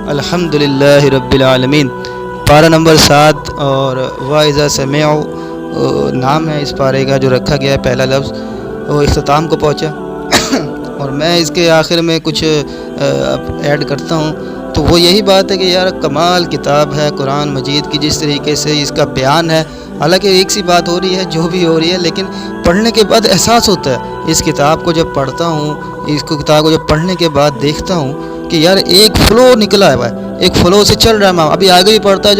الحمدللہ رب العالمین۔ پارہ نمبر 7 اور وَإِذَا سَمِعُوا نام ہے اس پارے کا جو رکھا گیا ہے، پہلا لفظ وہ اختتام کو پہنچا اور میں اس کے آخر میں کچھ ایڈ کرتا ہوں، تو وہ یہی بات ہے کہ یار کمال کتاب ہے قرآن مجید کی، جس طریقے سے اس کا بیان ہے۔ حالانکہ ایک سی بات ہو رہی ہے جو بھی ہو رہی ہے، لیکن پڑھنے کے بعد احساس ہوتا ہے اس کتاب کو جب پڑھتا ہوں، کتاب کو جب پڑھنے کے بعد دیکھتا ہوں کہ یار ایک فلو نکلا ہے، ایک فلو سے چل رہا ہے، میں ابھی آگے بھی پڑھتا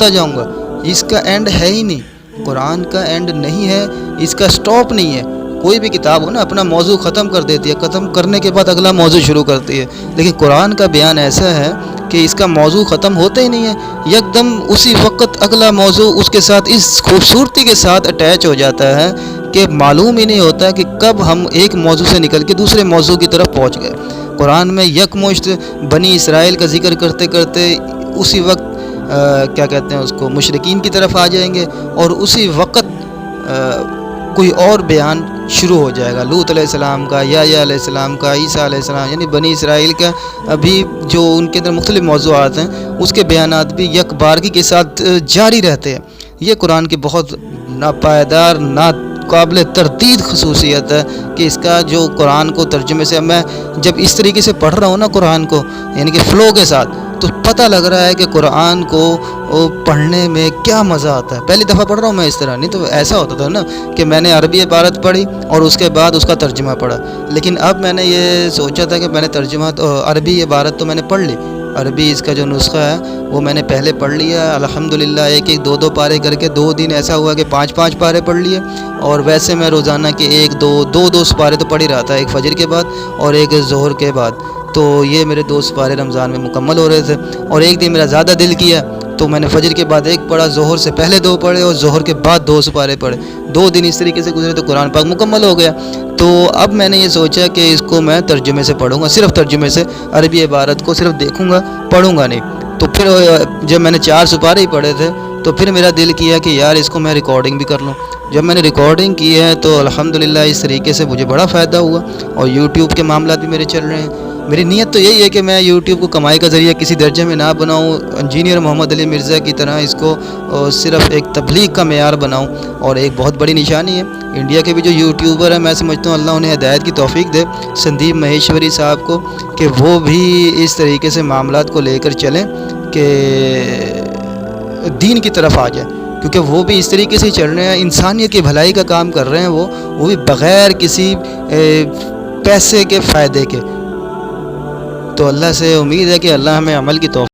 جاؤں گا، اس کا اینڈ ہے ہی نہیں، قرآن کا اینڈ نہیں ہے، اس کا سٹاپ نہیں ہے۔ کوئی بھی کتاب ہو نا اپنا موضوع ختم کر دیتی ہے، ختم کرنے کے بعد اگلا موضوع شروع کرتی ہے، لیکن قرآن کا بیان ایسا ہے کہ اس کا موضوع ختم ہوتا ہی نہیں ہے، یکدم اسی وقت اگلا موضوع اس کے ساتھ اس خوبصورتی کے ساتھ اٹیچ ہو جاتا ہے کہ معلوم ہی نہیں ہوتا کہ کب ہم ایک موضوع سے نکل کے دوسرے موضوع کی طرف پہنچ گئے۔ قرآن میں یکمشت بنی اسرائیل کا ذکر کرتے کرتے اسی وقت کیا کہتے ہیں اس کو، مشرکین کی طرف آ جائیں گے، اور اسی وقت کوئی اور بیان شروع ہو جائے گا، لوط علیہ السلام کا، یحییٰ علیہ السلام کا، عیسیٰ علیہ السلام، یعنی بنی اسرائیل کا ابھی جو ان کے اندر مختلف موضوعات ہیں اس کے بیانات بھی یک بارگی کے ساتھ جاری رہتے ہیں۔ یہ قرآن کی بہت ناپائیدار، ناقابل تردید خصوصیت ہے کہ اس کا جو قرآن کو ترجمے سے میں جب اس طریقے سے پڑھ رہا ہوں نا قرآن کو، یعنی کہ فلو کے ساتھ، تو پتہ لگ رہا ہے کہ قرآن کو پڑھنے میں کیا مزہ آتا ہے۔ پہلی دفعہ پڑھ رہا ہوں میں اس طرح، نہیں تو ایسا ہوتا تھا نا کہ میں نے عربی عبارت پڑھی اور اس کے بعد اس کا ترجمہ پڑھا، لیکن اب میں نے یہ سوچا تھا کہ میں نے ترجمہ عربی عبارت تو میں نے پڑھ لی، عربی اس کا جو نسخہ ہے وہ میں نے پہلے پڑھ لیا الحمدللہ، ایک دو پارے کر کے 2 دن ایسا ہوا کہ 5 پارے پڑھ لیے، اور ویسے میں روزانہ کے 2 سپارے تو پڑھ ہی رہا تھا، ایک فجر کے بعد اور ایک ظہر کے بعد، تو یہ میرے 2 سپارے رمضان میں مکمل ہو رہے تھے۔ اور ایک دن میرا زیادہ دل کیا تو میں نے فجر کے بعد 1 پڑھا، ظہر سے پہلے 2 پڑھے اور ظہر کے بعد 2 سپارے پڑھے، 2 دن اس طریقے سے گزرے تو قرآن پاک مکمل ہو گیا۔ تو اب میں نے یہ سوچا کہ اس کو میں ترجمے سے پڑھوں گا، صرف ترجمے سے، عربی عبارت کو صرف دیکھوں گا، پڑھوں گا نہیں۔ تو پھر جب میں نے 4 سپارے ہی پڑھے تھے تو پھر میرا دل کیا کہ یار اس کو میں ریکارڈنگ بھی کر لوں۔ جب میں نے ریکارڈنگ کی ہے تو الحمدللہ اس طریقے سے مجھے بڑا فائدہ ہوا، اور یوٹیوب کے معاملات بھی میرے چل رہے ہیں۔ میری نیت تو یہی ہے کہ میں یوٹیوب کو کمائی کا ذریعہ کسی درجے میں نہ بناؤں، انجینئر محمد علی مرزا کی طرح اس کو صرف ایک تبلیغ کا معیار بناؤں، اور ایک بہت بڑی نشانی ہے انڈیا کے بھی جو یوٹیوبر ہیں، میں سمجھتا ہوں اللہ انہیں ہدایت کی توفیق دے، سندیپ مہیشوری صاحب کو، کہ وہ بھی اس طریقے سے معاملات کو لے کر چلیں کہ دین کی طرف آ جائیں، کیونکہ وہ بھی اس طریقے سے چل رہے ہیں، انسانیت کی بھلائی کا کام کر رہے ہیں، وہ بھی بغیر کسی پیسے کے فائدے کے۔ تو اللہ سے امید ہے کہ اللہ ہمیں عمل کی توفیق